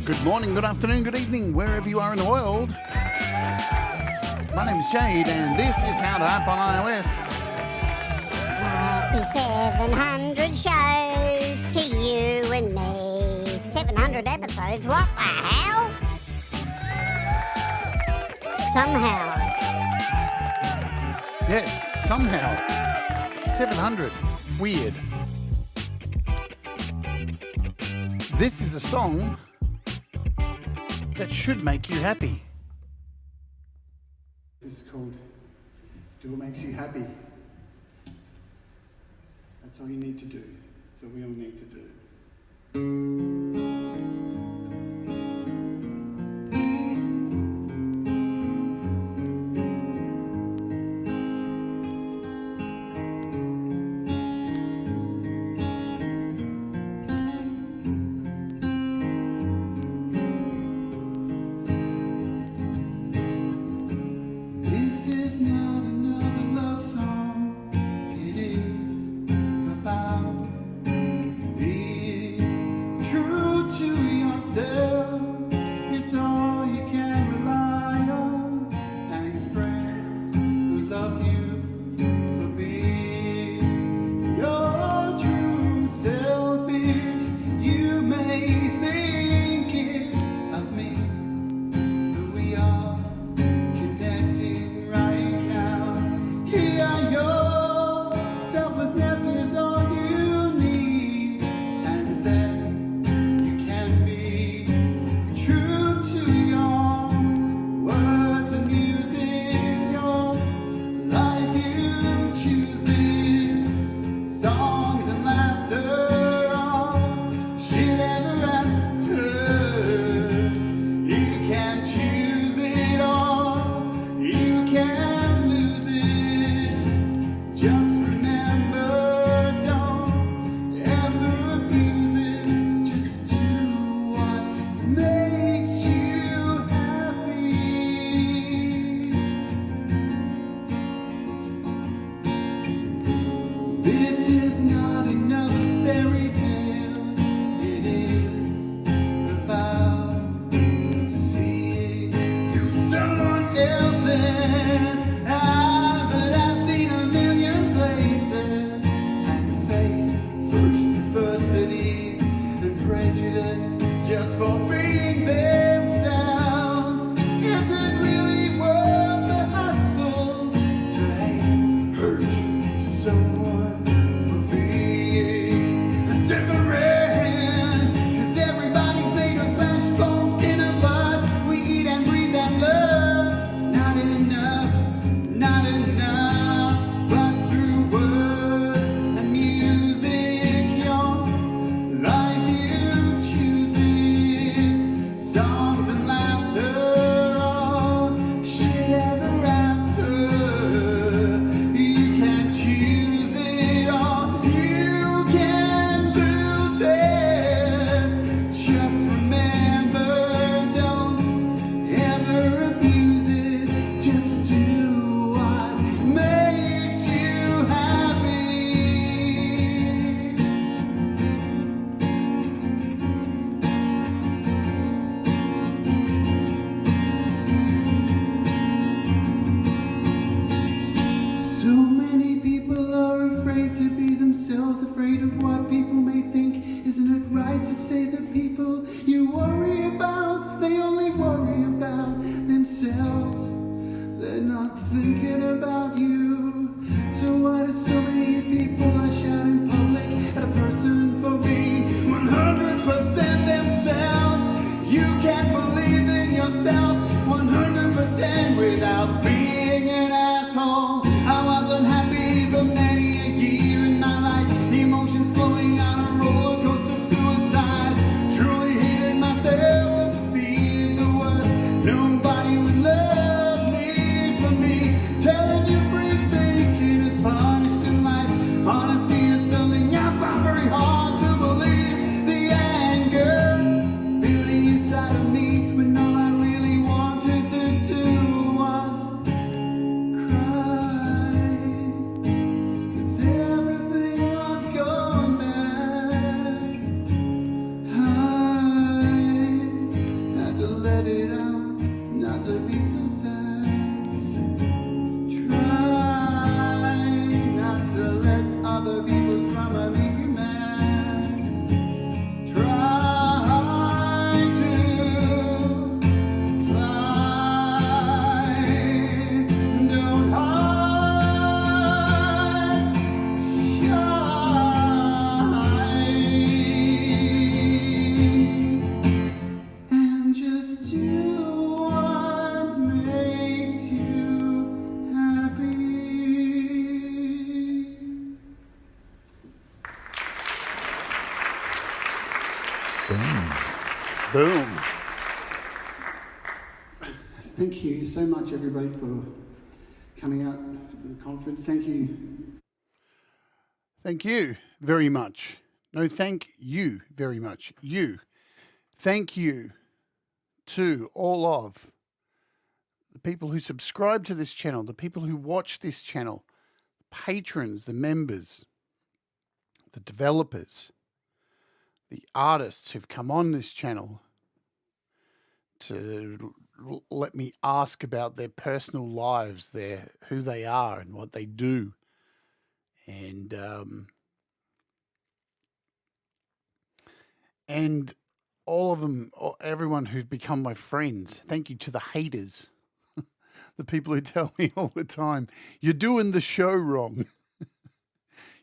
Good morning, good afternoon, good evening, wherever you are in the world. My name's Jade, and this is How to App on iOS. Happy 700 shows to you and me. 700 episodes, what the hell? Somehow. Yes, somehow. 700. Weird. This is a song that should make you happy. This is called Do What Makes You Happy. That's all you need to do. That's all we all need to do. This is not another love song. It is about being true to yourself. It's all you can rely on, and your friends who love you for being your true selfish. You may think it of me, but we are connecting right now. Here, your selflessness is all you need, and then you can be true to your words and music, your life you choose it. Songs and laughter, all shit ever after. You can choose it all, you can lose it. Just remember, don't ever abuse it. Just do what makes you happy. This is not another fairy tale. It is about seeing through someone else's eyes that I've seen a million places, and face first adversity and prejudice just for being themselves. Is it really worth the hustle to hate, hurt someone for being different? 'Cause everybody's made of flesh, bone, skin, and blood. We eat and breathe and love. Not enough, not enough. But through words and music, your life you choose it. Songs and laughter, all shit ever after. You can choose it all, you can lose it. Just remember, don't ever abuse it. Just do what makes you happy. So many people are afraid to be themselves, afraid of what people may think. Isn't it right to say that people you worry about, they only worry about themselves? They're not thinking about you. So why do so many people lash out in public at a person for being 100% themselves? You can't believe in yourself 100% without being an asshole. I was unhappy for many a year in my life. Emotions flowing on a roller coaster, suicide. Truly hated myself with the feeling the worst. Nobody would love me for me. Telling you free. Boom. Thank you so much, everybody, for coming out to the conference. Thank you. Thank you very much. No, thank you very much. You. Thank you to all of the people who subscribe to this channel, the people who watch this channel, patrons, the members, the developers, the artists who've come on this channel to let me ask about their personal lives, who they are and what they do. And all of them, everyone who's become my friends. Thank you to the haters, the people who tell me all the time, you're doing the show wrong.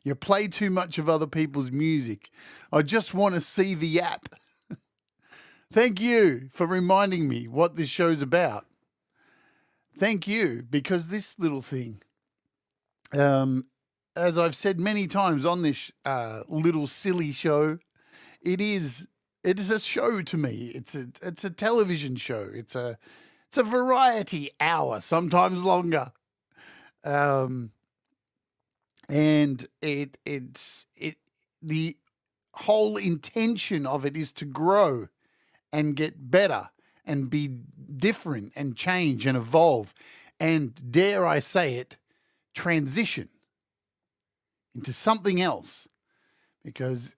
You play too much of other people's music. I just want to see the app. Thank you for reminding me what this show's about. Thank you, because this little thing, as I've said many times on this little silly show, it is a show to me. It's a television show. It's a variety hour, sometimes longer. And the whole intention of it is to grow and get better and be different and change and evolve and, dare I say it, transition into something else. Because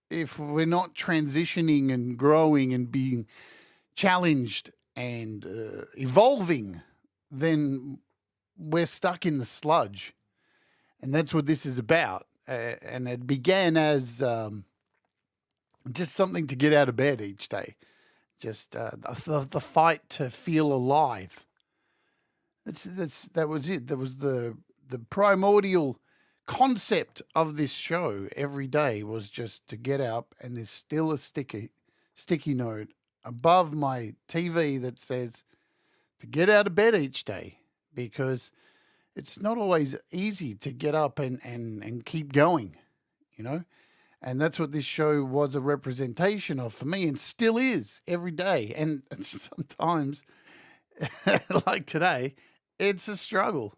if we're not transitioning and growing and being challenged and evolving, then we're stuck in the sludge. And that's what this is about. And it began as just something to get out of bed each day. Just the fight to feel alive. That was it. That was the primordial concept of this show every day, was just to get up, and there's still a sticky note above my TV that says to get out of bed each day, because it's not always easy to get up and keep going, you know? And that's what this show was a representation of for me, and still is every day. And sometimes, like today, it's a struggle.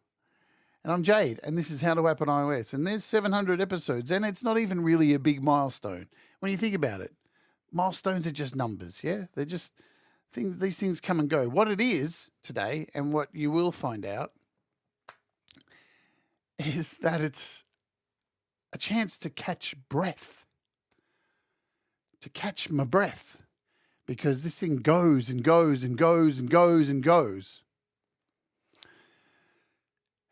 And I'm Jade, and this is How to App on iOS. And there's 700 episodes, and it's not even really a big milestone. When you think about it, milestones are just numbers, yeah? They're just things. These things come and go. What it is today, and what you will find out, is that it's a chance to catch breath, to catch my breath, because this thing goes and goes and goes and goes and goes.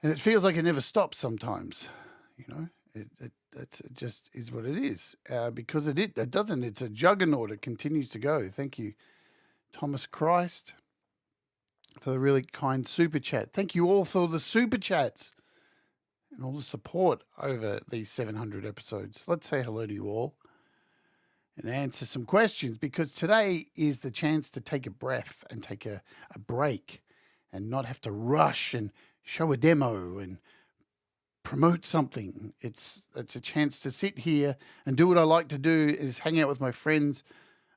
And it feels like it never stops sometimes, you know. It just is what it is, because it doesn't. It's a juggernaut. It continues to go. Thank you, Thomas Christ, for the really kind super chat. Thank you all for the super chats and all the support over these 700 episodes. Let's say hello to you all and answer some questions, because today is the chance to take a breath and take a break and not have to rush and show a demo and promote something. It's a chance to sit here and do what I like to do, is hang out with my friends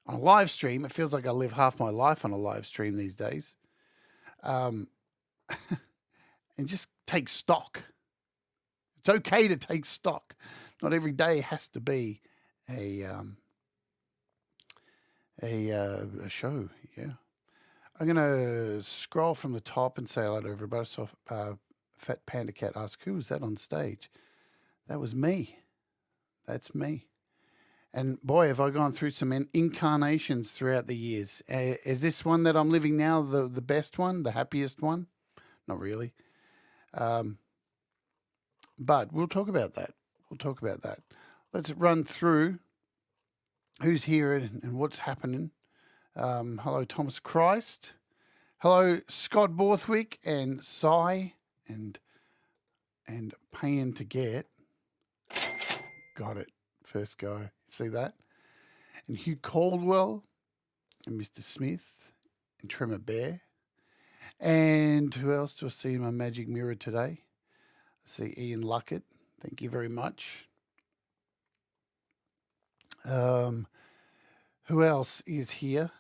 on a live stream. It feels like I live half my life on a live stream these days. And just take stock. It's okay to take stock. Not every day has to be a show. Yeah. I'm going to scroll from the top and say hello to everybody. So Fat Panda Cat asked, who was that on stage? That was me. That's me. And boy, have I gone through some incarnations throughout the years. Is this one that I'm living now the best one, the happiest one? Not really. But we'll talk about that. Let's run through who's here and what's happening. Hello, Thomas Christ. Hello, Scott Borthwick and Cy and Paying to Get. Got it. First go. See that? And Hugh Caldwell and Mr. Smith and Tremor Bear. And who else do I see in my magic mirror today? I see Ian Luckett. Thank you very much. Who else is here?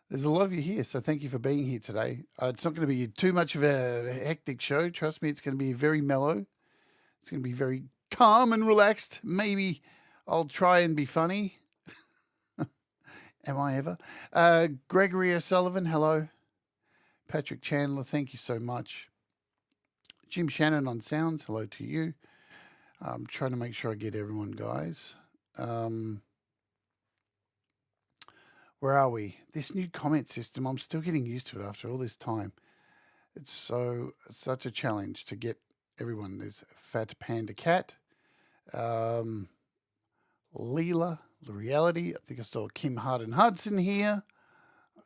There's a lot of you here, so thank you for being here today. It's not going to be too much of a hectic show. Trust me, it's going to be very mellow. It's going to be very calm and relaxed. Maybe I'll try and be funny. Am I ever? Gregory O'Sullivan, hello. Patrick Chandler, thank you so much. Jim Shannon on sounds, hello to you. I'm trying to make sure I get everyone, guys. Where are we? This new comment system, I'm still getting used to it after all this time. It's such a challenge to get everyone. There's Fat Panda Cat, Leela, The Reality. I think I saw Kim Harden Hudson here.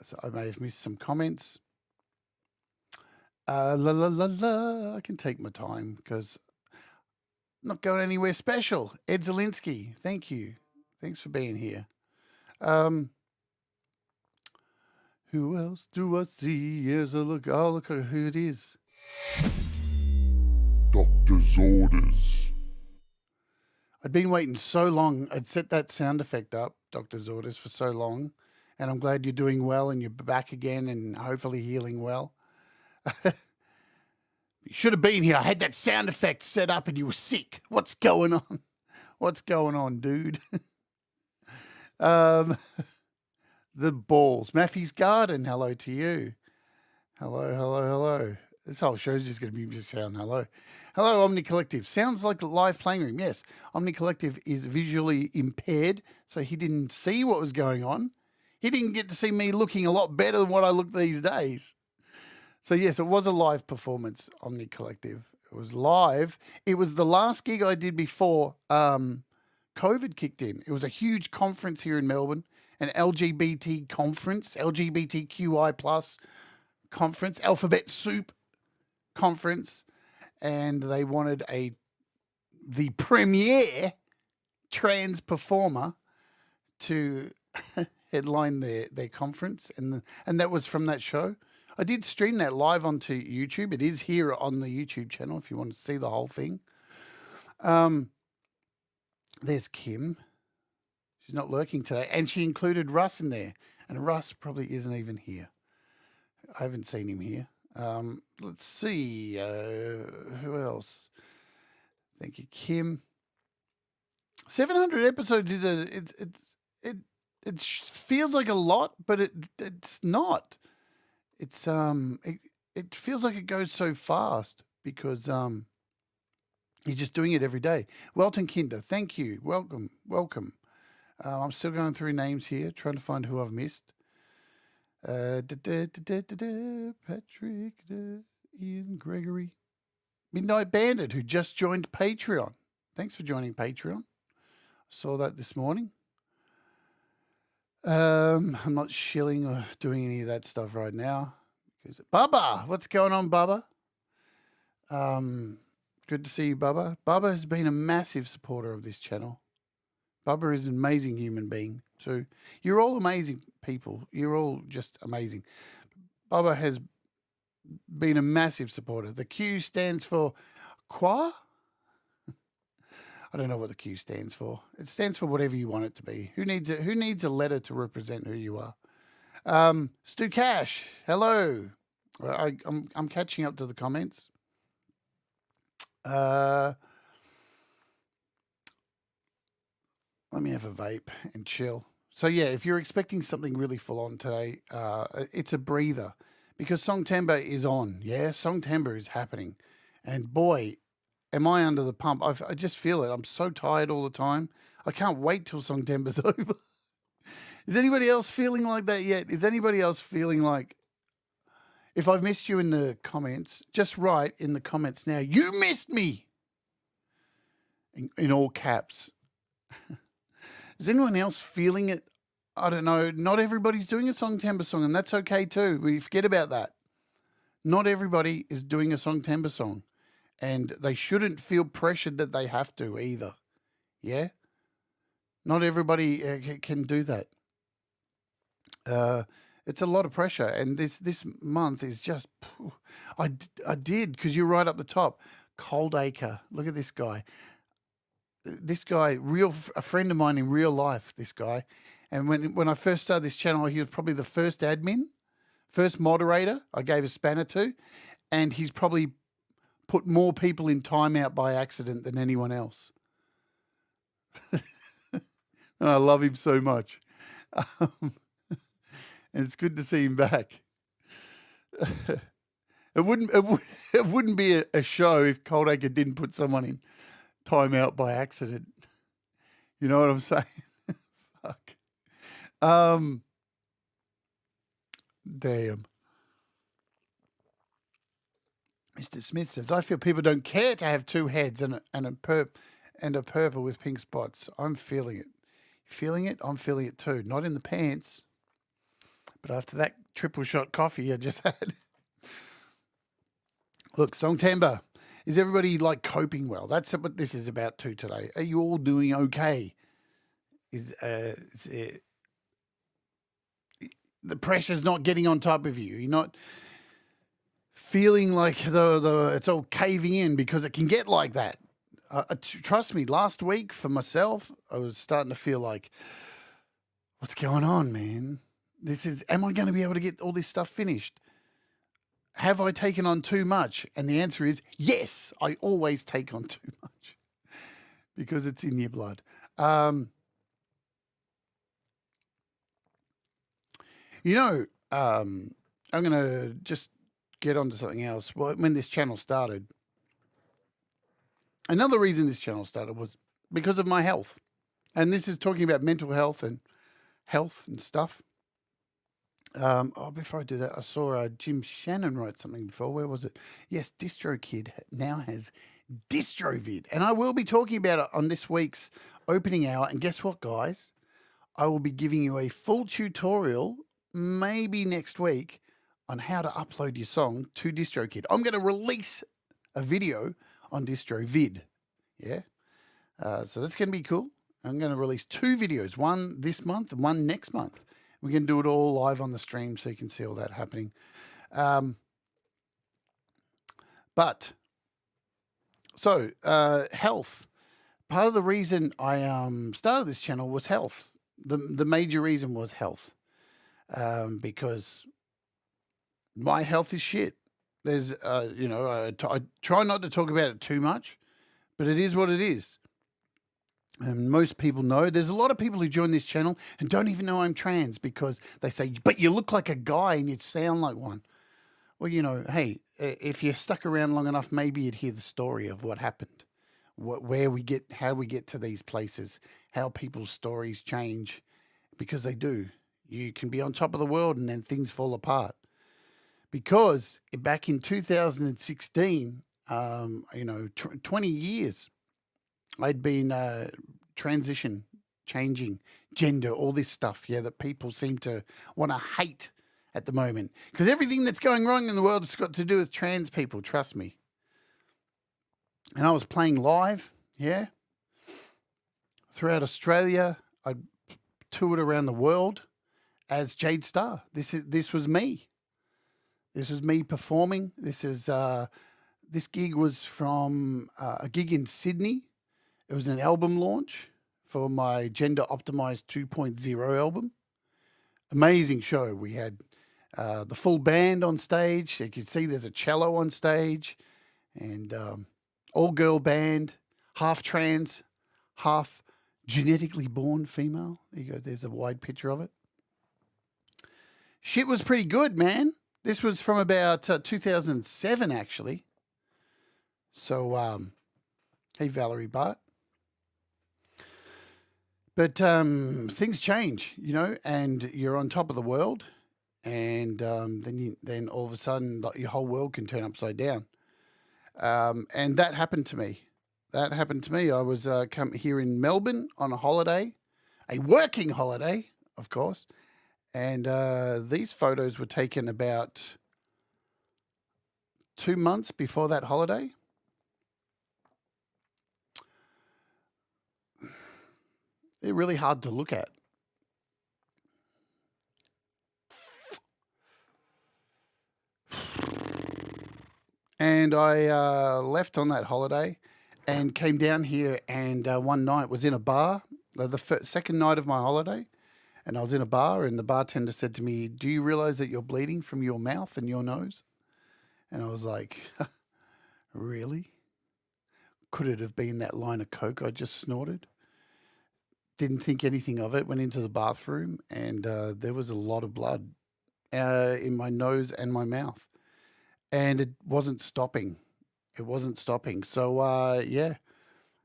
So I may have missed some comments. La la la la. I can take my time because I'm not going anywhere special. Ed Zielinski, thank you. Thanks for being here. Who else do I see? Here's a look. Oh, look at who it is. Doctor's orders. I'd been waiting so long. I'd set that sound effect up, Doctor's orders, for so long. And I'm glad you're doing well and you're back again and hopefully healing well. You should have been here. I had that sound effect set up and you were sick. What's going on? What's going on, dude? The balls. Maffy's Garden, hello to you. Hello, hello, hello. This whole show's just going to be just sound hello. Hello, Omni Collective. Sounds like a live playing room. Yes, Omni Collective is visually impaired, so he didn't see what was going on. He didn't get to see me looking a lot better than what I look these days. So, yes, it was a live performance, Omni Collective. It was live. It was the last gig I did before COVID kicked in. It was a huge conference here in Melbourne, an LGBT conference, LGBTQI plus conference, Alphabet Soup conference, and they wanted the premier trans performer to headline their conference, and that was from that show. I did stream that live onto YouTube. It is here on the YouTube channel if you want to see the whole thing. There's Kim. She's not lurking today. And she included Russ in there. And Russ probably isn't even here. I haven't seen him here. Let's see. Who else? Thank you, Kim. 700 episodes is it feels like a lot, but it's not. It feels like it goes so fast because you're just doing it every day. Welton Kinder, thank you. Welcome. I'm still going through names here, trying to find who I've missed. Patrick, Ian, Gregory. Midnight Bandit, who just joined Patreon. Thanks for joining Patreon. I saw that this morning. I'm not shilling or doing any of that stuff right now. Bubba, what's going on, Bubba? Good to see you, Bubba. Bubba has been a massive supporter of this channel. Bubba is an amazing human being too. You're all amazing people. You're all just amazing. Bubba has been a massive supporter. The Q stands for Qua? I don't know what the Q stands for. It stands for whatever you want it to be. Who needs a letter to represent who you are? Stu Cash, hello. I'm catching up to the comments. Let me have a vape and chill. So yeah, if you're expecting something really full on today, it's a breather because Songtember is on. Yeah, Songtember is happening, and boy, am I under the pump. I just feel it. I'm so tired all the time. I can't wait till Songtember's over. Is anybody else feeling like that yet? Is anybody else feeling like, if I've missed you in the comments, just write in the comments now, you missed me, in all caps. Is anyone else feeling it? I don't know. Not everybody's doing a Songtember song, and that's okay too. We forget about that. Not everybody is doing a Songtember song, and they shouldn't feel pressured that they have to either. Yeah? Not everybody can do that. It's a lot of pressure, and this month is just. I did, because you're right up the top. Cold Acre. Look at this guy. this guy, a friend of mine in real life, this guy. And when I first started this channel, he was probably the first admin, first moderator I gave a spanner to. And he's probably put more people in timeout by accident than anyone else. And I love him so much. And it's good to see him back. It wouldn't be a show if Coldacre didn't put someone in timeout by accident. You know what I'm saying? Fuck. Damn. Mr. Smith says, I feel people don't care to have two heads and a purple with pink spots. I'm feeling it. Feeling it? I'm feeling it too. Not in the pants, but after that triple shot coffee I just had. Look, Song Timber, is everybody like coping well? That's what this is about too today. Are you all doing okay? The pressure's not getting on top of you. You're not feeling like it's all caving in, because it can get like that. Trust me, last week for myself, I was starting to feel like, what's going on, man? Am I going to be able to get all this stuff finished? Have I taken on too much? And the answer is yes, I always take on too much because it's in your blood. I'm going to just get on to something else. Well, when this channel started, another reason this channel started was because of my health. And this is talking about mental health and stuff. Before I do that, I saw Jim Shannon write something before. Where was it? Yes, DistroKid now has DistroVid. And I will be talking about it on this week's opening hour. And guess what, guys? I will be giving you a full tutorial, maybe next week, on how to upload your song to DistroKid. I'm going to release a video on DistroVid. Yeah. So that's going to be cool. I'm going to release 2 videos, one this month and one next month. We can do it all live on the stream so you can see all that happening. Health. Part of the reason I started this channel was health. The major reason was health. Because my health is shit. There's, I try not to talk about it too much, but it is what it is. And most people know. There's a lot of people who join this channel and don't even know I'm trans because they say, but you look like a guy and you sound like one. Well, hey, if you stuck around long enough, maybe you'd hear the story of what happened, how we get to these places, how people's stories change, because they do. You can be on top of the world and then things fall apart. Because back in 2016, 20 years, I'd been changing gender, all this stuff, that people seem to want to hate at the moment. Because everything that's going wrong in the world has got to do with trans people, trust me. And I was playing live, throughout Australia. I toured around the world as Jade Starr. This was me. This was me performing. This gig was from a gig in Sydney. It was an album launch for my Gender Optimized 2.0 album. Amazing show. We had the full band on stage. You can see there's a cello on stage, and all-girl band, half trans, half genetically born female. There you go. There's a wide picture of it. Shit was pretty good, man. This was from about 2007, actually. So, hey, Valerie Bart. But things change, and you're on top of the world, and then all of a sudden your whole world can turn upside down. And that happened to me. I was here in Melbourne on a holiday, a working holiday, of course. And these photos were taken about 2 months before that holiday. They're really hard to look at. And I left on that holiday, and came down here, and one night was in a bar, the second night of my holiday, and I was in a bar, and the bartender said to me, "Do you realize that you're bleeding from your mouth and your nose?" And I was like, "Really? Could it have been that line of coke I just snorted?" Didn't think anything of it, went into the bathroom, and there was a lot of blood in my nose and my mouth. And it wasn't stopping. It wasn't stopping. So, yeah,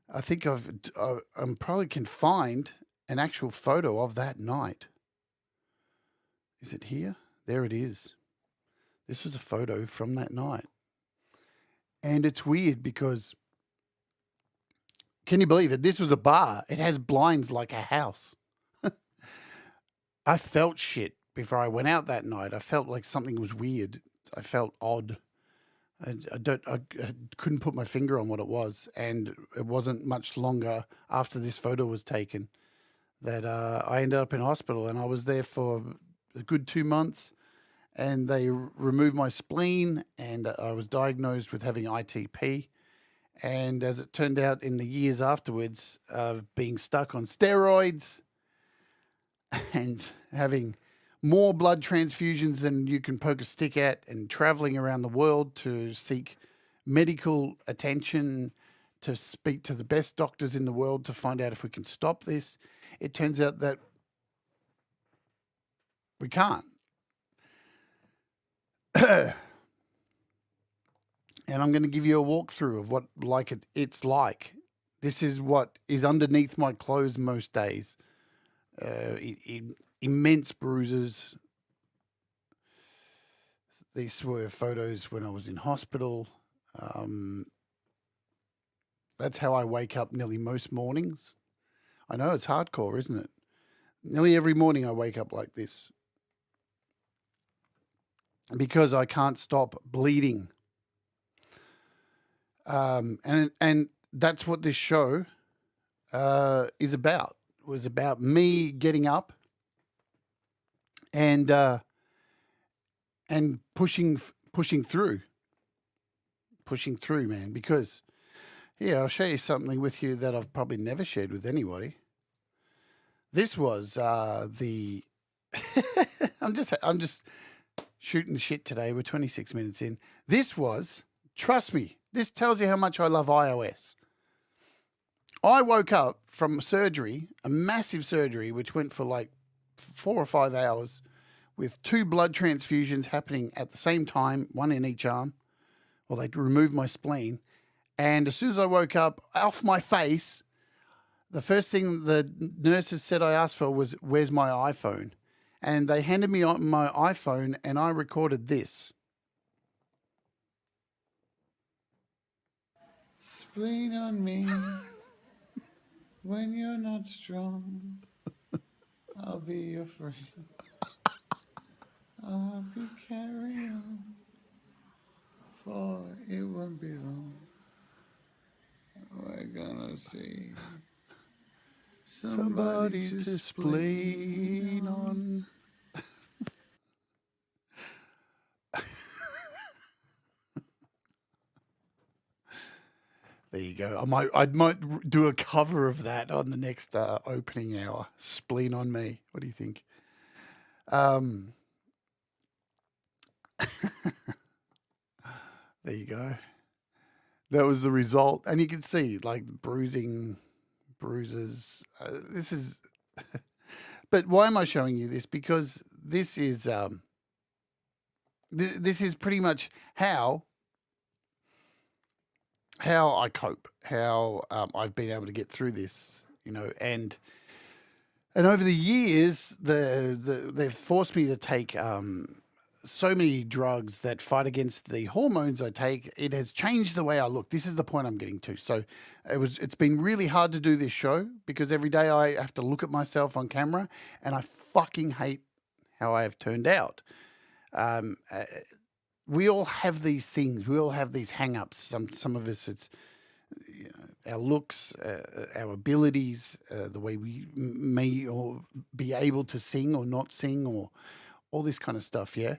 I think I'm probably can find an actual photo of that night. Is it here? There it is. This was a photo from that night. And it's weird because, can you believe it? This was a bar. It has blinds like a house. I felt shit before I went out that night. I felt like something was weird. I felt odd. I couldn't put my finger on what it was, and it wasn't much longer after this photo was taken that I ended up in hospital, and I was there for a good 2 months, and they removed my spleen, and I was diagnosed with having ITP. And as it turned out, in the years afterwards of being stuck on steroids and having more blood transfusions than you can poke a stick at, and traveling around the world to seek medical attention, to speak to the best doctors in the world to find out if we can stop this, it turns out that we can't. And I'm going to give you a walkthrough of what it's like. This is what is underneath my clothes most days. Immense bruises. These were photos when I was in hospital. That's how I wake up nearly most mornings. I know it's hardcore, isn't it? Nearly every morning I wake up like this because I can't stop bleeding. And that's what this show is about. It was about me getting up and pushing through, man. Because here, I'll show you something with you that I've probably never shared with anybody. This was the. I'm just shooting the shit today. We're 26 minutes in. This was, trust me, this tells you how much I love iOS. I woke up from surgery, a massive surgery, which went for like 4 or 5 hours, with 2 blood transfusions happening at the same time, one in each arm. Well, they removed my spleen. And as soon as I woke up, off my face, the first thing the nurses said I asked for was, "Where's my iPhone?" And they handed me my iPhone, and I recorded this. Spleen on me when you're not strong. I'll be your friend. I'll be carry on, for it won't be long. We're gonna see Somebody to spleen on. There you go. I might do a cover of that on the next opening hour. Spleen on me. What do you think? There you go. That was the result, and you can see like bruises. This is. But why am I showing you this? Because this is this is pretty much how I cope, how I've been able to get through this, and over the years, they've forced me to take so many drugs that fight against the hormones I take. It has changed the way I look. This is the point I'm getting to. So it's been really hard to do this show because every day I have to look at myself on camera, and I fucking hate how I have turned out. We all have these things. We all have these hang-ups. Some of us, it's our looks, our abilities, the way we may or be able to sing or not sing, or all this kind of stuff, yeah?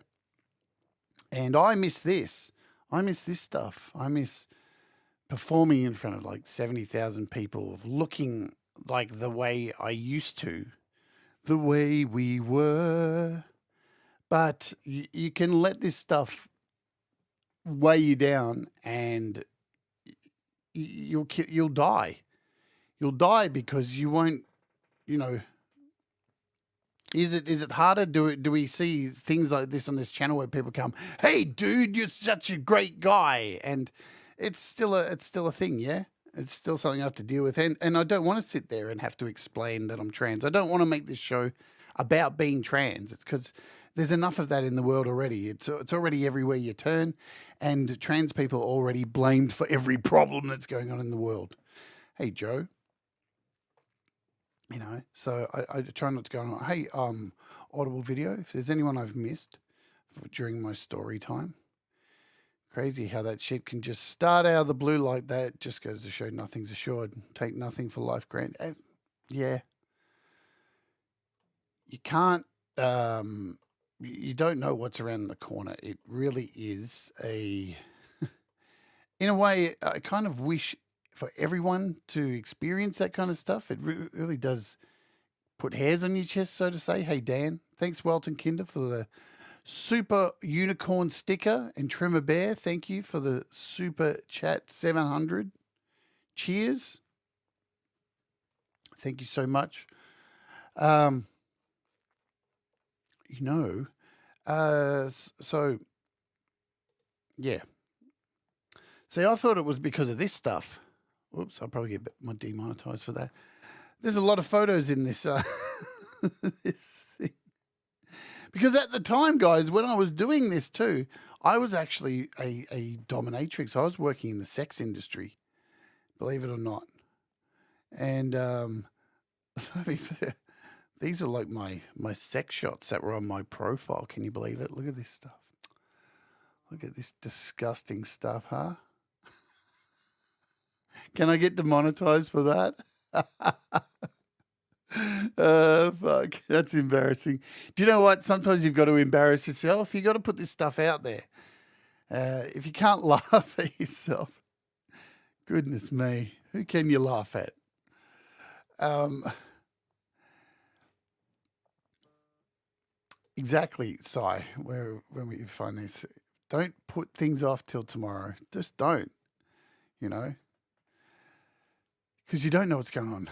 And I miss this. I miss this stuff. I miss performing in front of like 70,000 people, of looking like the way I used to, the way we were. But you can let this stuff weigh you down, and you'll die. You'll die because you won't, you know. Is it harder? Do we see things like this on this channel where people come, "Hey, dude, you're such a great guy," and it's still a thing, yeah. It's still something I have to deal with, and I don't want to sit there and have to explain that I'm trans. I don't want to make this show about being trans. It's because there's enough of that in the world already. It's already everywhere you turn, and trans people are already blamed for every problem that's going on in the world. Hey, Joe. You know, so I try not to go on. Hey, Audible video. If there's anyone I've missed during my story time, crazy how that shit can just start out of the blue like that. Just goes to show nothing's assured. Take nothing for life granted. Yeah, you can't. You don't know what's around the corner. It really is a. In a way, I kind of wish for everyone to experience that kind of stuff. It really does put hairs on your chest, so to say. Hey, Dan, thanks, Welton Kinder, for the super unicorn sticker, and Tremor Bear, thank you for the super chat 700. Cheers. Thank you so much. So yeah. See, I thought it was because of this stuff. Whoops, I'll probably get demonetized for that. There's a lot of photos in this this thing. Because at the time, guys, when I was doing this too, I was actually a dominatrix. I was working in the sex industry, believe it or not. And these are like my sex shots that were on my profile. Can you believe it? Look at this stuff. Look at this disgusting stuff, huh? Can I get demonetized for that? Fuck. That's embarrassing. Do you know what? Sometimes you've got to embarrass yourself. You've got to put this stuff out there. If you can't laugh at yourself, goodness me, who can you laugh at? Exactly, Si, when we find this. Don't put things off till tomorrow. Just don't, you know. Because you don't know what's going on.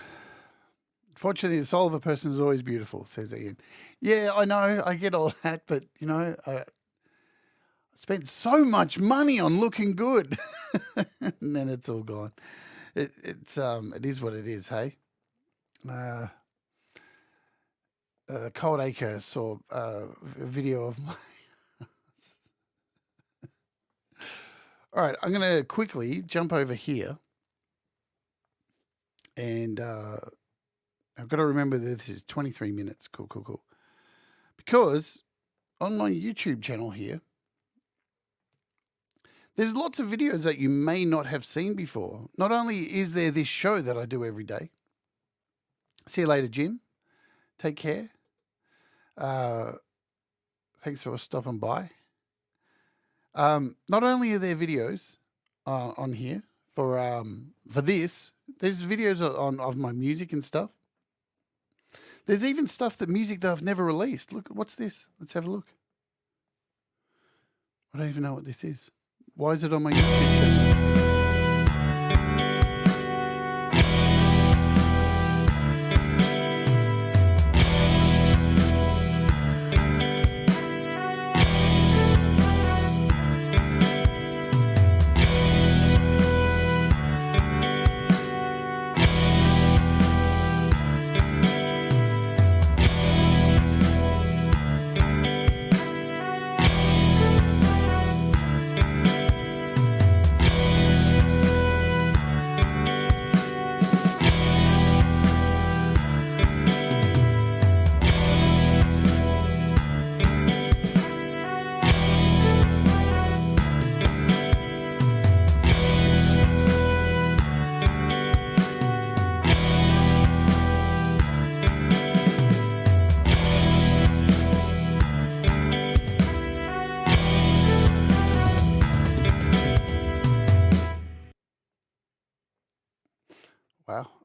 Fortunately, the soul of a person is always beautiful, says Ian. Yeah, I know, I get all that, but, you know, I spent so much money on looking good. And then it's all gone. It is what it is, hey? Cold Acre saw a video of my... All right, I'm going to quickly jump over here. And I've got to remember that this is 23 minutes. Cool. Because on my YouTube channel here, there's lots of videos that you may not have seen before. Not only is there this show that I do every day. See you later, Jim. Take care. Thanks for stopping by. Not only are there videos on here for this, there's videos of my music and stuff. There's even music that I've never released. Look, what's this? Let's have a look. I don't even know what this is. Why is it on my YouTube channel?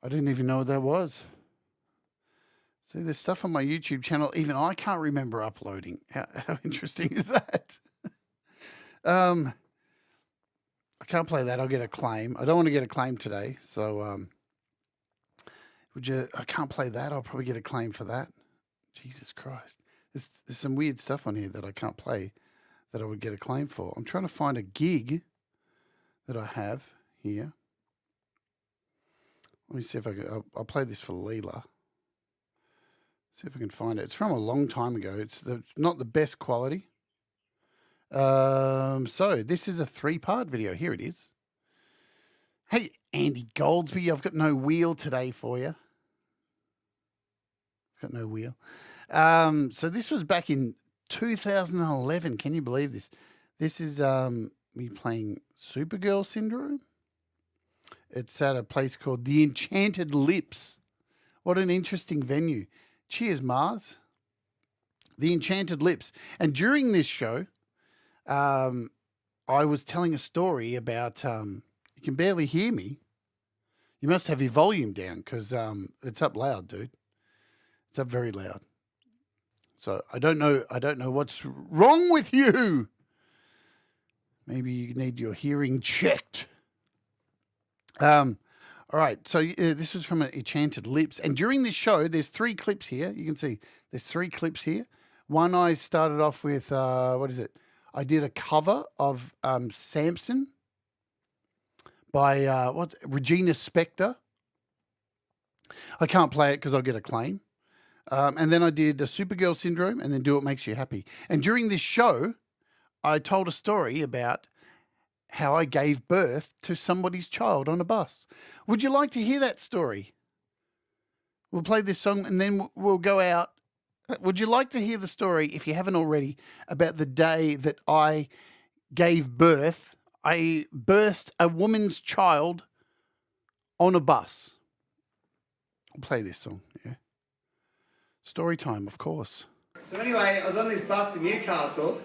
I didn't even know what that was. See, there's stuff on my YouTube channel even I can't remember uploading. How interesting is that? I can't play that. I'll get a claim. I don't want to get a claim today. So I can't play that. I'll probably get a claim for that. Jesus Christ. There's some weird stuff on here that I can't play that I would get a claim for. I'm trying to find a gig that I have here. Let me see if I can. I'll play this for Leela. See if I can find it. It's from a long time ago. It's not the best quality. So this is a 3-part video. Here it is. Hey, Andy Goldsby, I've got no wheel today for you. Got no wheel. So this was back in 2011. Can you believe this? This is me playing Supergirl Syndrome. It's at a place called the Enchanted Lips. What an interesting venue. Cheers, Mars. The Enchanted Lips. And during this show, I was telling a story about, you can barely hear me. You must have your volume down because it's up loud, dude. It's up very loud. So I don't know what's wrong with you. Maybe you need your hearing checked. All right, so this was from Enchanted Lips. And during this show, there's 3 clips here. You can see there's 3 clips here. One I started off with, what is it? I did a cover of Samson by Regina Spektor. I can't play it because I'll get a claim. And then I did a Supergirl Syndrome and then Do What Makes You Happy. And during this show, I told a story about how I gave birth to somebody's child on a bus. Would you like to hear that story? We'll play this song and then we'll go out. Would you like to hear the story, if you haven't already, about the day that I gave birth? I birthed a woman's child on a bus. We'll play this song, yeah. Story time, of course. So anyway, I was on this bus to Newcastle.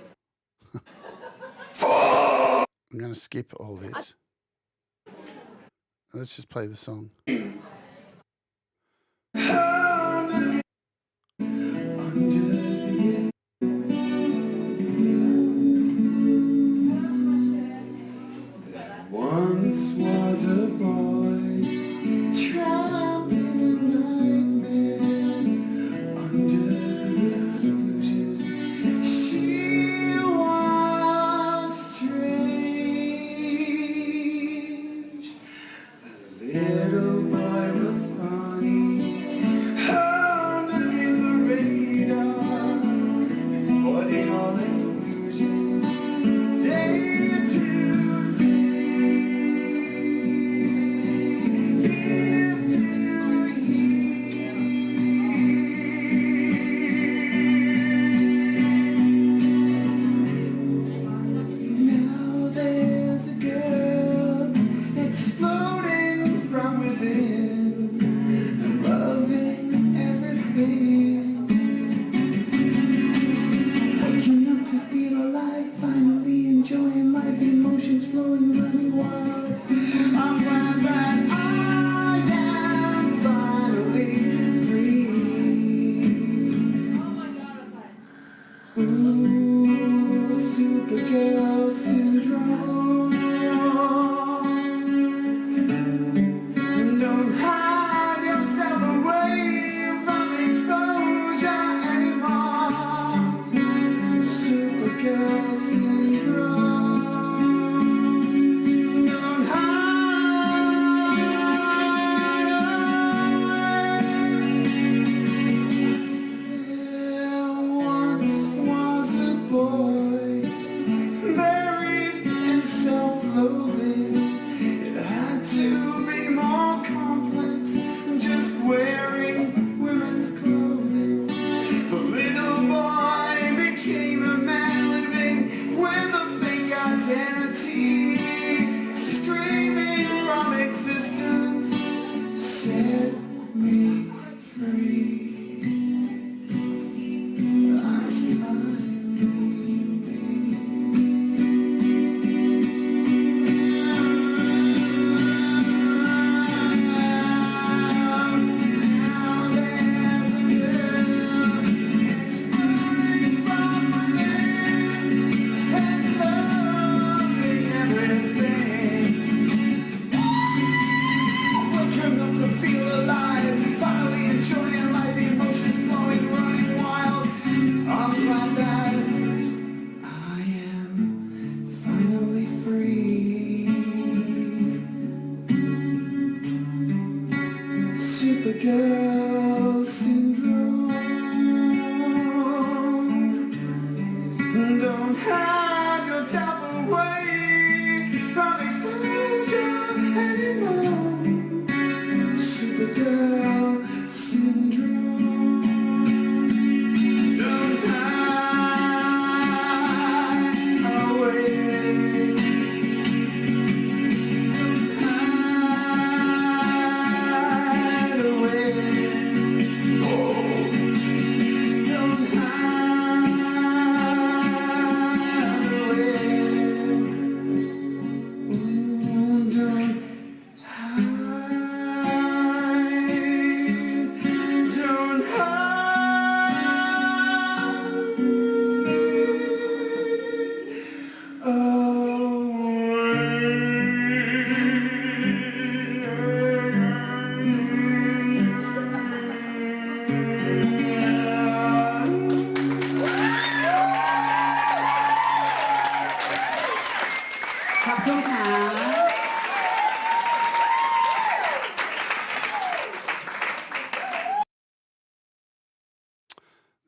I'm going to skip all this. Let's just play the song. Once was a boy trapped in a nightmare under the exclusion. She was strange. The little boy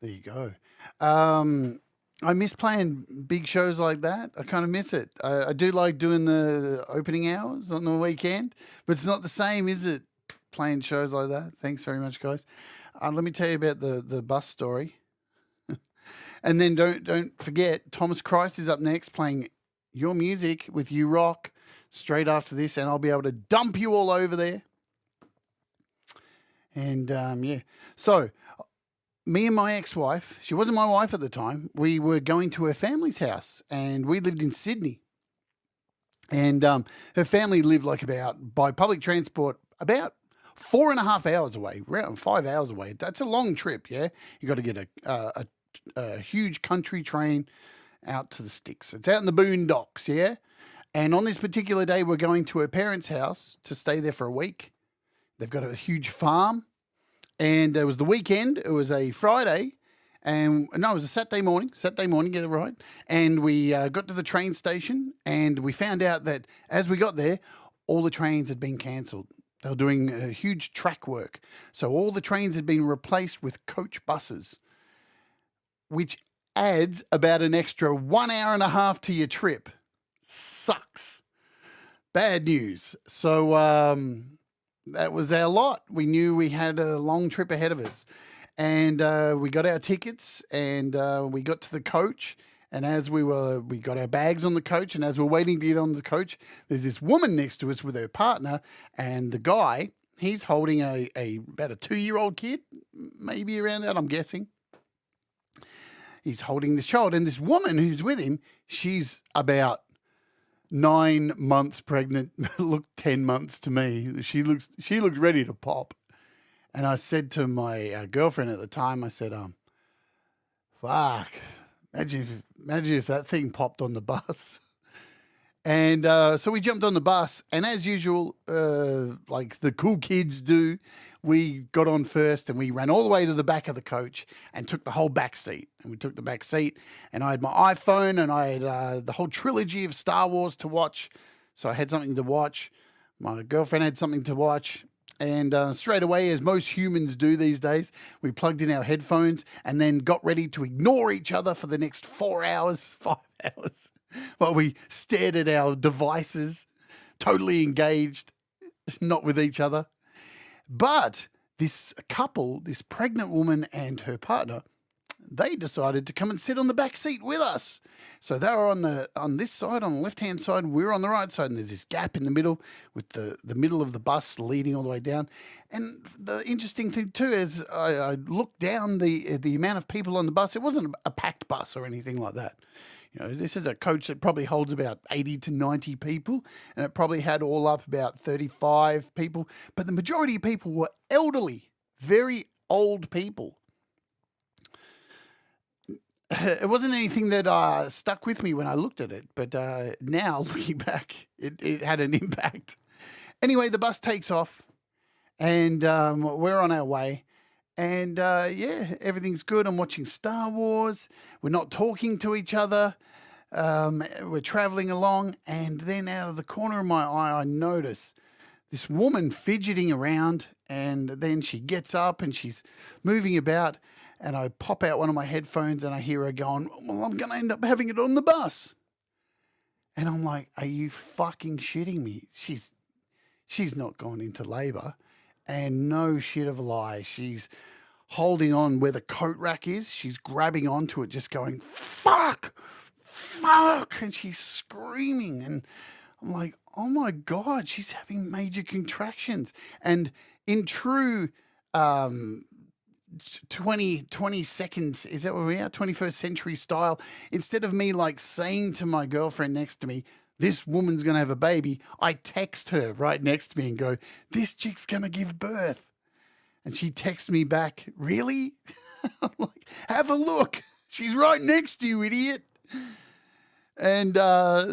There you go. I miss playing big shows like that. I kind of miss it. I do like doing the opening hours on the weekend, but it's not the same, is it? Playing shows like that. Thanks very much, guys. Let me tell you about the bus story, and then don't forget Thomas Christ is up next playing your music with You Rock straight after this, and I'll be able to dump you all over there. And yeah, so me and my ex-wife, she wasn't my wife at the time, we were going to her family's house, and we lived in Sydney. And her family lived by public transport, about 4.5 hours away, around 5 hours away. That's a long trip, yeah? You got to get a huge country train out to the sticks. It's out in the boondocks, yeah? And on this particular day, we're going to her parents' house to stay there for a week. They've got a huge farm. And it was the weekend. It was a Friday. And no, it was a Saturday morning, get it right. And we got to the train station, and we found out that as we got there, all the trains had been cancelled. They were doing huge track work. So all the trains had been replaced with coach buses, which adds about an extra 1 hour and a half to your trip. Sucks. Bad news. So that was our lot. We knew we had a long trip ahead of us. And we got our tickets, and we got to the coach. And as we got our bags on the coach, and as we're waiting to get on the coach, there's this woman next to us with her partner, and the guy, he's holding about a 2-year-old kid, maybe around that, I'm guessing. He's holding this child, and this woman who's with him, she's about 9 months pregnant, looked 10 months to me. She looked ready to pop. And I said to my girlfriend at the time, I said, fuck, imagine if that thing popped on the bus. And so we jumped on the bus, and as usual, like the cool kids do, we got on first, and we ran all the way to the back of the coach and took the whole back seat. And we took the back seat, and I had my iPhone, and I had the whole trilogy of Star Wars to watch. So I had something to watch. My girlfriend had something to watch. And straight away, as most humans do these days, we plugged in our headphones and then got ready to ignore each other for the next 4 hours, 5 hours, while we stared at our devices, totally engaged, not with each other. But this couple, this pregnant woman and her partner, they decided to come and sit on the back seat with us. So they were on this side, on the left-hand side, and we were on the right side, and there's this gap in the middle with the middle of the bus leading all the way down. And the interesting thing too is I looked down the amount of people on the bus. It wasn't a packed bus or anything like that. You know, this is a coach that probably holds about 80 to 90 people, and it probably had all up about 35 people. But the majority of people were elderly, very old people. It wasn't anything that stuck with me when I looked at it, but now looking back, it had an impact. Anyway, the bus takes off, and we're on our way. And yeah, everything's good. I'm watching Star Wars. We're not talking to each other. We're traveling along, and then out of the corner of my eye, I notice this woman fidgeting around, and then she gets up and she's moving about. And I pop out one of my headphones and I hear her going, well, I'm going to end up having it on the bus. And I'm like, are you fucking shitting me? She's not gone into labor. And no shit of a lie. She's holding on where the coat rack is. She's grabbing onto it, just going, fuck. And she's screaming. And I'm like, oh my God, she's having major contractions. And in true 20 seconds, is that where we are? 21st century style. Instead of me like saying to my girlfriend next to me, this woman's going to have a baby, I text her right next to me and go, this chick's going to give birth. And she texts me back, really? I'm like, have a look. She's right next to you, idiot. And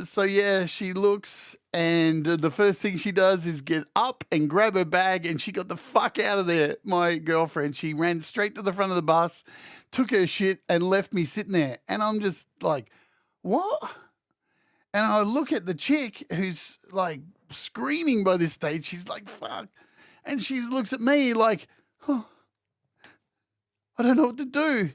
so, yeah, she looks, and the first thing she does is get up and grab her bag, and she got the fuck out of there, my girlfriend. She ran straight to the front of the bus, took her shit, and left me sitting there. And I'm just like, what? And I look at the chick who's like screaming by this stage. She's like, fuck. And she looks at me like, oh, I don't know what to do.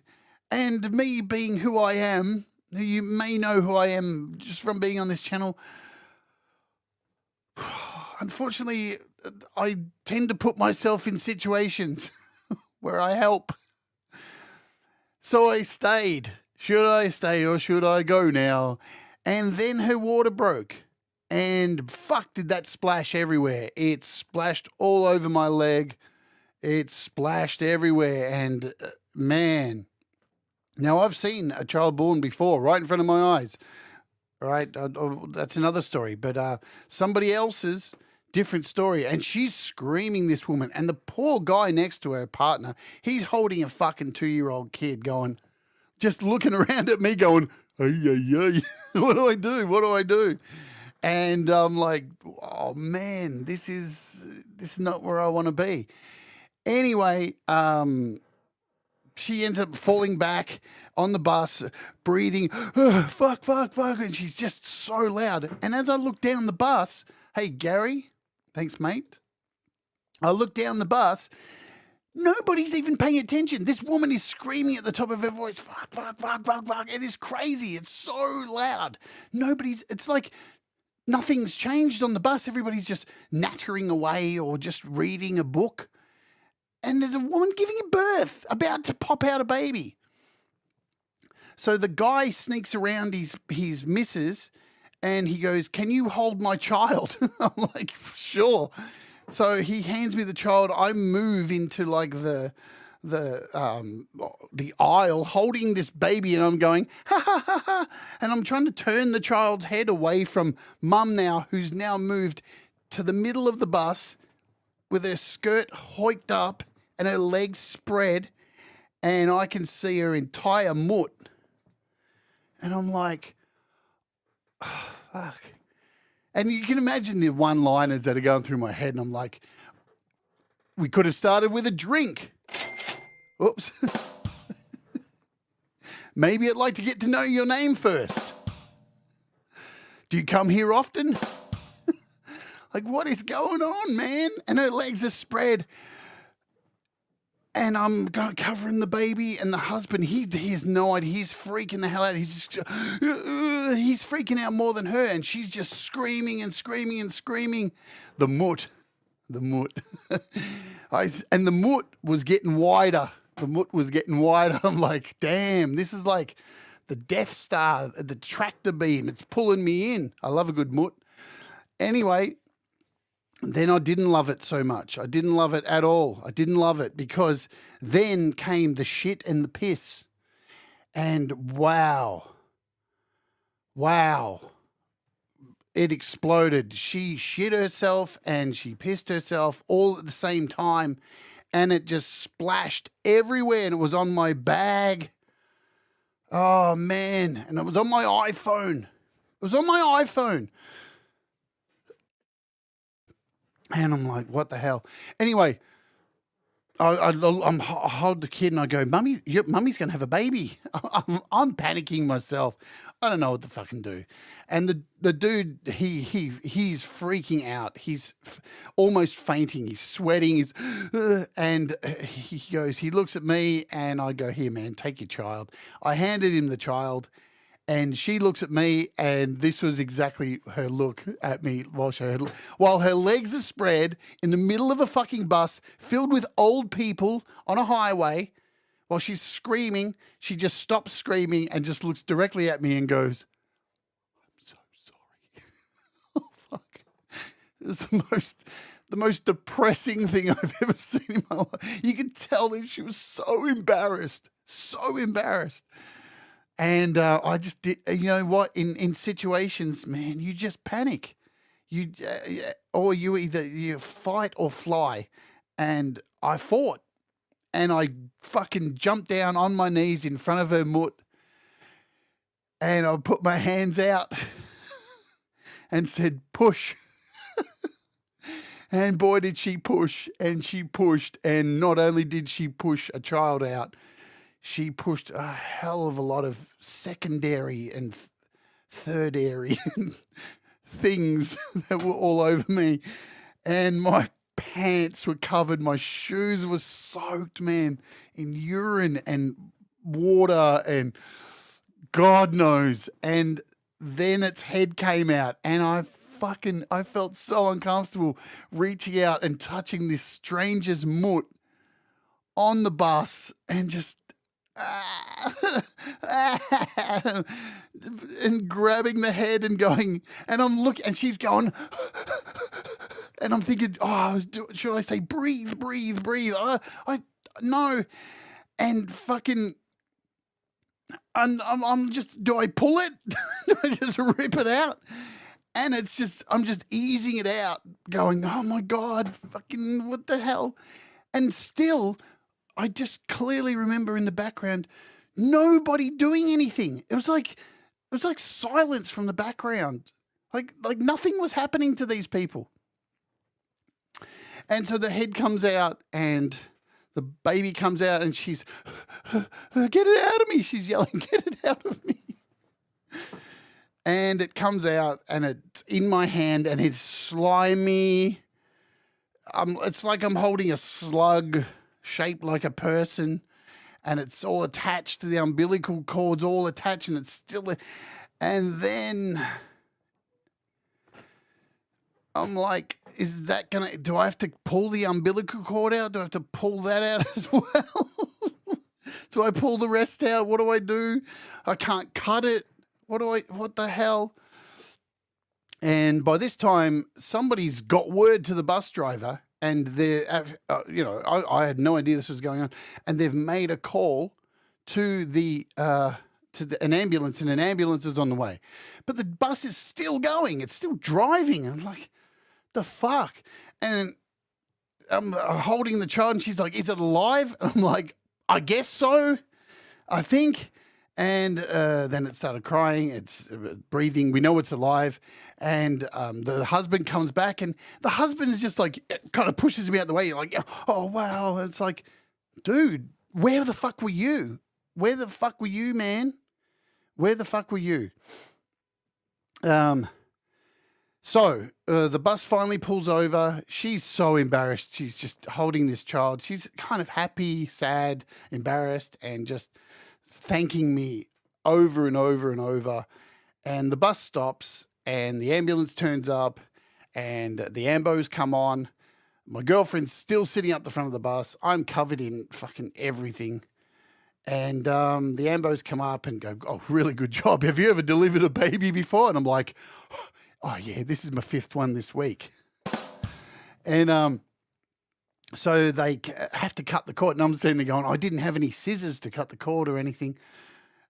And me being who I am, who you may know who I am just from being on this channel, unfortunately, I tend to put myself in situations where I help. So I stayed. Should I stay or should I go now? And then her water broke. And fuck, did that splash everywhere. It splashed all over my leg. It splashed everywhere. And man, now I've seen a child born before right in front of my eyes. All right, that's another story. But somebody else's, different story. And she's screaming, this woman. And the poor guy next to her partner, he's holding a fucking 2-year-old kid going, just looking around at me going, ay, ay, ay. What do I do? What do I do? And I'm like, oh man, this is not where I want to be. Anyway, she ends up falling back on the bus, breathing, fuck, fuck, fuck, and she's just so loud. And as I look down the bus, hey, Gary, thanks, mate. I look down the bus, nobody's even paying attention. This woman is screaming at the top of her voice, fuck, fuck, fuck, fuck, fuck. It is crazy. It's so loud. It's like nothing's changed on the bus. Everybody's just nattering away or just reading a book. And there's a woman giving birth, about to pop out a baby. So the guy sneaks around his missus and he goes, can you hold my child? I'm like, sure. So he hands me the child. I move into like the aisle holding this baby and I'm going, ha, ha, ha, ha. And I'm trying to turn the child's head away from mum now, who's now moved to the middle of the bus with her skirt hoiked up and her legs spread, and I can see her entire mutt. And I'm like, oh, fuck. And you can imagine the one-liners that are going through my head, and I'm like, we could have started with a drink. Oops. Maybe I'd like to get to know your name first. Do you come here often? Like, what is going on, man? And her legs are spread. And I'm covering the baby, and the husband, he has no idea. He's freaking the hell out. He's just, he's freaking out more than her, and she's just screaming and screaming and screaming. The mutt. And the mutt was getting wider. I'm like, damn, this is like the Death Star, the tractor beam. It's pulling me in. I love a good mutt. Anyway, then I didn't love it so much. I didn't love it at all. I didn't love it because then came the shit and the piss. And wow, it exploded. She shit herself and she pissed herself all at the same time. And it just splashed everywhere and it was on my bag. Oh, man. And it was on my iPhone. And I'm like, what the hell? Anyway, I hold the kid and I go, Mummy's going to have a baby. I'm panicking myself. I don't know what to fucking do. And the dude, he's freaking out. He's almost fainting. He's sweating. And he looks at me and I go, here, man, take your child. I handed him the child. And she looks at me, and this was exactly her look at me while her legs are spread in the middle of a fucking bus filled with old people on a highway. While she's screaming, she just stops screaming and just looks directly at me and goes, I'm so sorry. Oh, fuck. It was the most depressing thing I've ever seen in my life. You could tell that she was so embarrassed. And I just did, you know what, in situations, man, you just panic. Or you fight or fly. And I fought. And I fucking jumped down on my knees in front of her mutt. And I put my hands out and said, push. And boy, did she push. And she pushed. And not only did she push a child out, she pushed a hell of a lot of secondary and thirdary things that were all over me. And my pants were covered. My shoes were soaked, man, in urine and water and God knows. And then its head came out, and I felt so uncomfortable reaching out and touching this stranger's moot on the bus and just and grabbing the head and going, and I'm looking, and she's going, and I'm thinking, oh, should I say breathe? I no, and fucking. And I'm just, do I pull it? Do I just rip it out? And it's just, I'm just easing it out, going, oh my God, fucking what the hell? And still, I just clearly remember in the background, nobody doing anything. It was like silence from the background. Like nothing was happening to these people. And so the head comes out and the baby comes out and she's, get it out of me. She's yelling, get it out of me. And it comes out and it's in my hand and it's slimy. It's like I'm holding a slug shaped like a person, and it's all attached to the umbilical cord's all attached, and it's still. And then I'm like, is that gonna? Do I have to pull the umbilical cord out? Do I have to pull that out as well? Do I pull the rest out? What do I do? I can't cut it. What the hell? And by this time, somebody's got word to the bus driver, and they're, I had no idea this was going on, and they've made a call to an ambulance, and an ambulance is on the way. But the bus is still going. It's still driving. I'm like, the fuck? And I'm holding the child, and she's like, is it alive? And I'm like, I guess so, I think. And then it started crying. It's breathing. We know it's alive. And the husband comes back, and the husband is just like, kind of pushes me out the way. You're like, oh, wow. And it's like, dude, where the fuck were you? Where the fuck were you, man? Where the fuck were you? So the bus finally pulls over. She's so embarrassed. She's just holding this child. She's kind of happy, sad, embarrassed, and just thanking me over and over and over. And the bus stops, and the ambulance turns up, and the ambos come on. My girlfriend's still sitting up the front of the bus. I'm covered in fucking everything. And the ambos come up and go, oh, really good job. Have you ever delivered a baby before? And I'm like, oh, yeah, this is my 5th one this week. And so they have to cut the cord. And I'm sitting there going, I didn't have any scissors to cut the cord or anything.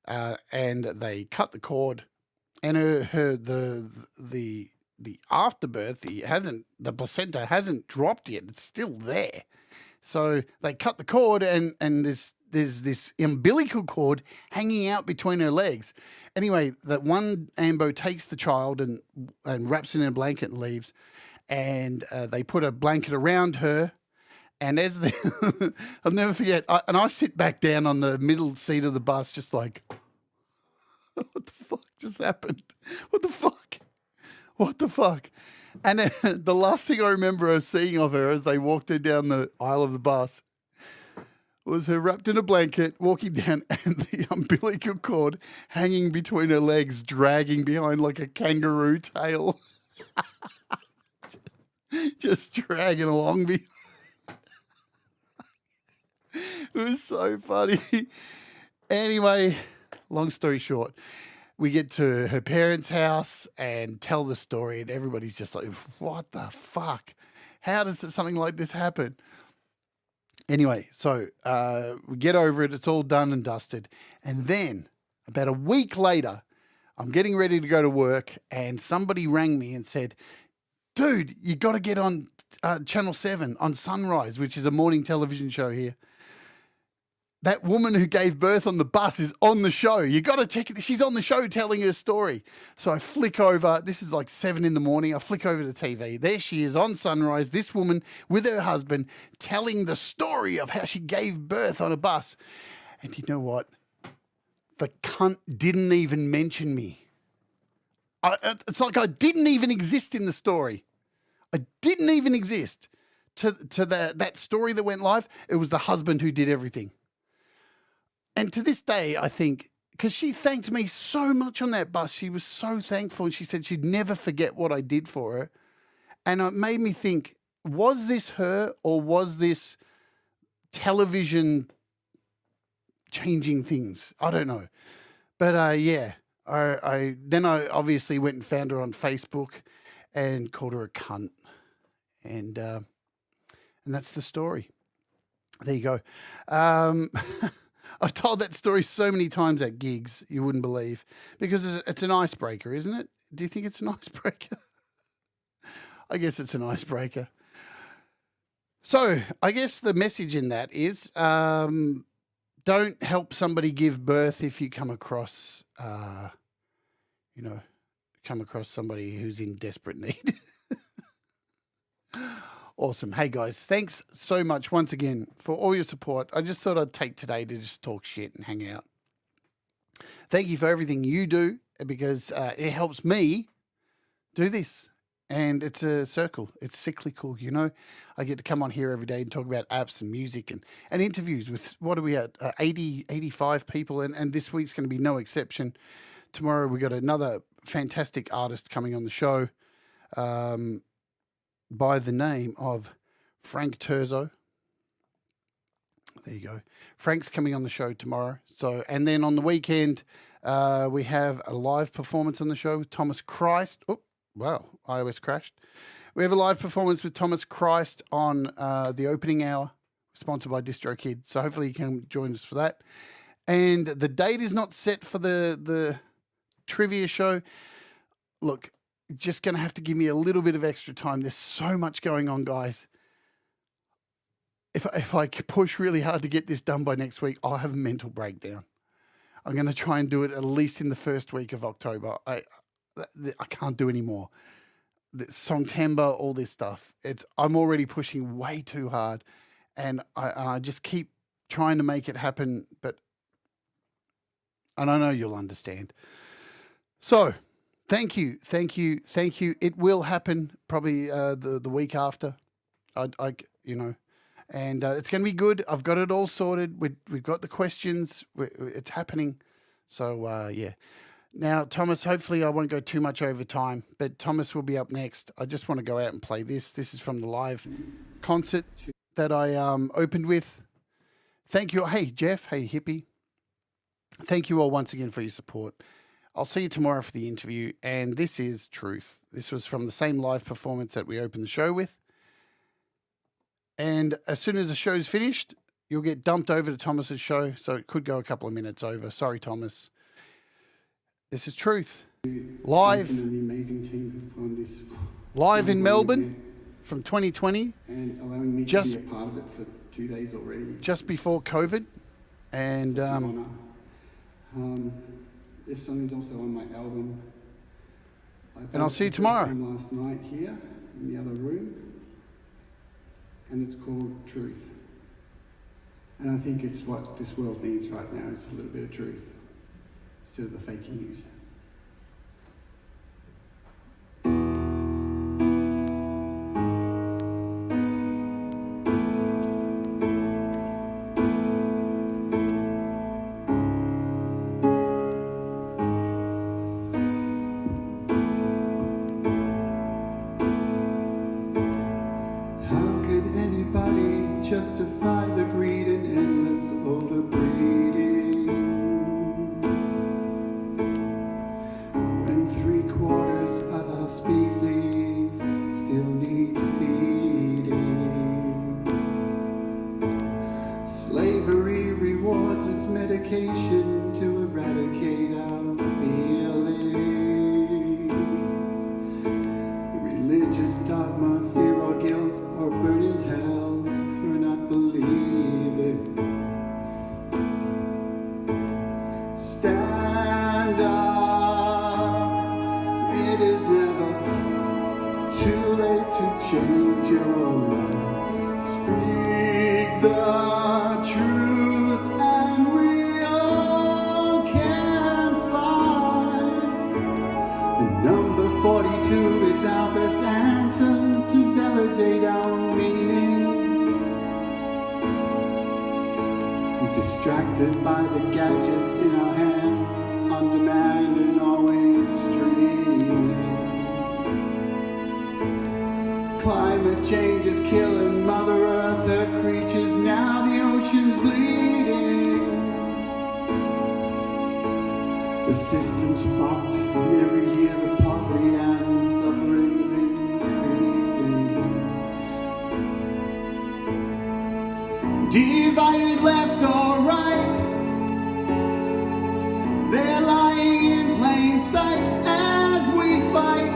And they cut the cord. And the afterbirth, the placenta hasn't dropped yet. It's still there. So they cut the cord, and there's this umbilical cord hanging out between her legs. Anyway, that one ambo takes the child and wraps it in a blanket and leaves. And they put a blanket around her. And as I'll never forget, I sit back down on the middle seat of the bus, just like, what the fuck just happened? What the fuck? What the fuck? And the last thing I remember seeing of her as they walked her down the aisle of the bus was her wrapped in a blanket, walking down, and the umbilical cord hanging between her legs, dragging behind like a kangaroo tail. Just dragging along me. It was so funny. Anyway, long story short, we get to her parents' house and tell the story, and everybody's just like, what the fuck? How does something like this happen? Anyway, so we get over it. It's all done and dusted. And then about a week later, I'm getting ready to go to work, and somebody rang me and said, dude, you got to get on Channel 7 on Sunrise, which is a morning television show here. That woman who gave birth on the bus is on the show. You got to check it. She's on the show telling her story. So I flick over. This is like 7 a.m. I flick over to TV. There she is on Sunrise, this woman with her husband telling the story of how she gave birth on a bus. And you know what? The cunt didn't even mention me. It's like I didn't even exist in the story. I didn't even exist. To that story that went live, it was the husband who did everything. And to this day, I think, because she thanked me so much on that bus, she was so thankful, and she said she'd never forget what I did for her. And it made me think, was this her, or was this television changing things? I don't know. But yeah, I obviously went and found her on Facebook and called her a cunt. And that's the story. There you go. I've told that story so many times at gigs, you wouldn't believe, because it's an icebreaker, isn't it? Do you think it's an icebreaker? I guess it's an icebreaker. So I guess the message in that is don't help somebody give birth if you come across, somebody who's in desperate need. Awesome. Hey, guys, thanks so much once again for all your support. I just thought I'd take today to just talk shit and hang out. Thank you for everything you do, because it helps me do this. And it's a circle. It's cyclical, you know. I get to come on here every day and talk about apps and music and interviews with, what are we at, 80, 85 people. And this week's going to be no exception. Tomorrow we got another fantastic artist coming on the show. By the name of Frank Terzo. There you go. Frank's coming on the show tomorrow. So, and then on the weekend, we have a live performance on the show with Thomas Christ. Oh, wow, iOS crashed. We have a live performance with Thomas Christ on the opening hour, sponsored by DistroKid. So hopefully you can join us for that. And the date is not set for the trivia show. Look, just going to have to give me a little bit of extra time. There's so much going on, guys. If I push really hard to get this done by next week, I'll have a mental breakdown. I'm going to try and do it at least in the first week of October. I can't do any more. The Songtember, all this stuff. I'm already pushing way too hard, and I just keep trying to make it happen. And I know you'll understand. So, thank you. It will happen probably the week after. And it's going to be good. I've got it all sorted. We've got the questions. It's happening. So, yeah. Now, Thomas, hopefully I won't go too much over time, but Thomas will be up next. I just want to go out and play this. This is from the live concert that I opened with. Thank you. Hey, Jeff. Hey, Hippie. Thank you all once again for your support. I'll see you tomorrow for the interview. And this is Truth. This was from the same live performance that we opened the show with. And as soon as the show's finished, you'll get dumped over to Thomas's show. So it could go a couple of minutes over. Sorry, Thomas. This is Truth. Live in Melbourne from 2020. And allowing me to be a part of it for 2 days already. Just before COVID. And this song is also on my album. And I'll see you tomorrow. Last night here in the other room. And it's called Truth. And I think it's what this world needs right now, is a little bit of truth instead of the fake news. Justify the greed and endless overbreeding, when 3/4 of our species still need feeding. Slavery rewards as medication to eradicate our feelings. Religious dogma, fear or guilt, or burn in hell for not believing. Stand up. It is never too late to change your life. Speak the truth and we all can fly. The number 42 is our best answer to validate our meaning. distracted by the gadgets in our hands, on demand and always streaming. Climate change is killing Mother Earth, her creatures, now the ocean's bleeding. The system's fucked, and every year the poverty and suffering's increasing. Divided left or right, they're lying in plain sight as we fight.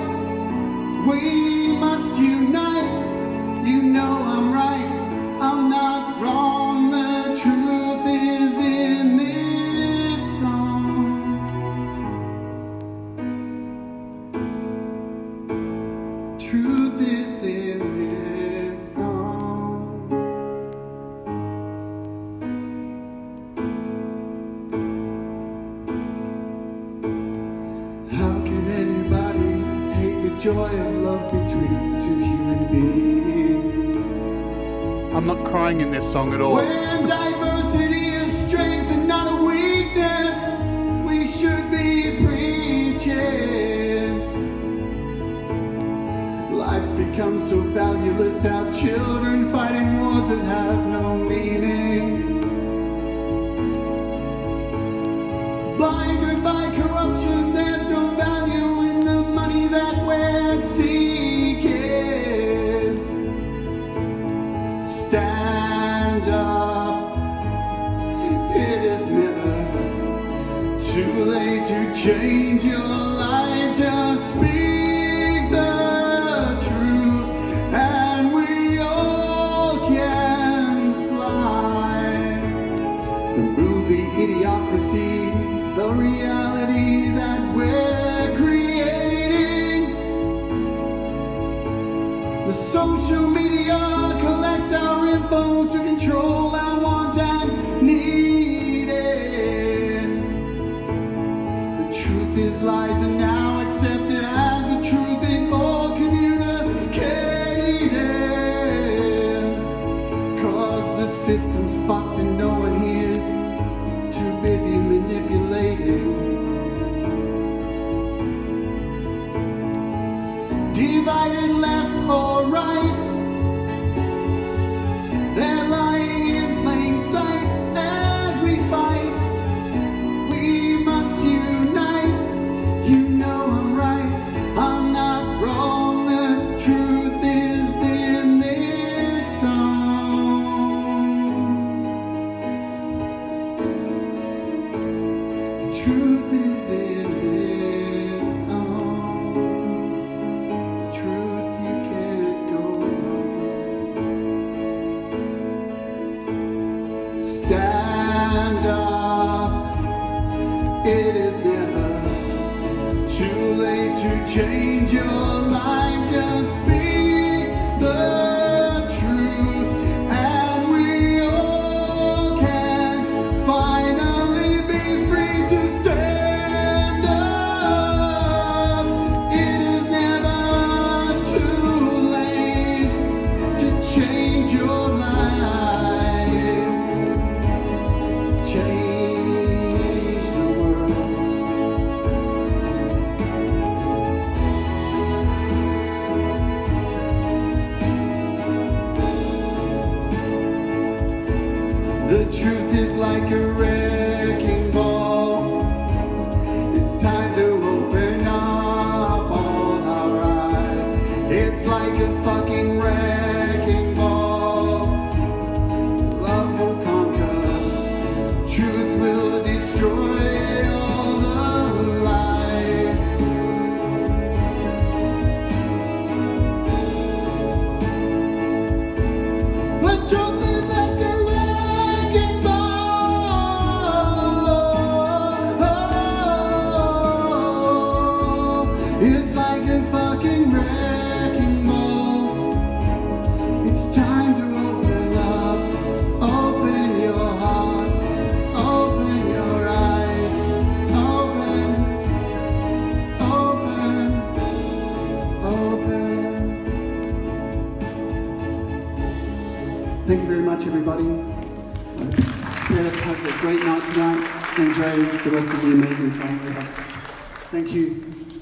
We must unite. You know I'm right, I'm not wrong. The truth is in this song. Truth is in this song. How can anybody hate the joy of love between two human beings? I'm not crying in this song at all. When diversity is strength and not a weakness, we should be preaching. Life's become so valueless, our children fighting wars that have no meaning. Blinded by corruption, there's no value in the money that we're seeking. Stand up, it is never too late to change your life. Just speak the truth and we all can fly. The movie Idiocracy's the reality that we're creating. The social media collects our info to control our want and need it. The truth is lies and now accepted as the truth in all communicated. Cause the system's fucked and no one here's too busy manipulating. Divided left or right, they're lying in plain sight as we fight. We must unite. You know I'm right, I'm not wrong. The truth is in this song. The truth is in this song. Truth you can't go wrong. Stand up. It is never too late to change your life. Just speak the truth and we all can finally be free to stand up. It is never too late to change your life. Change the world. enjoy the rest of the amazing time we have. Thank you.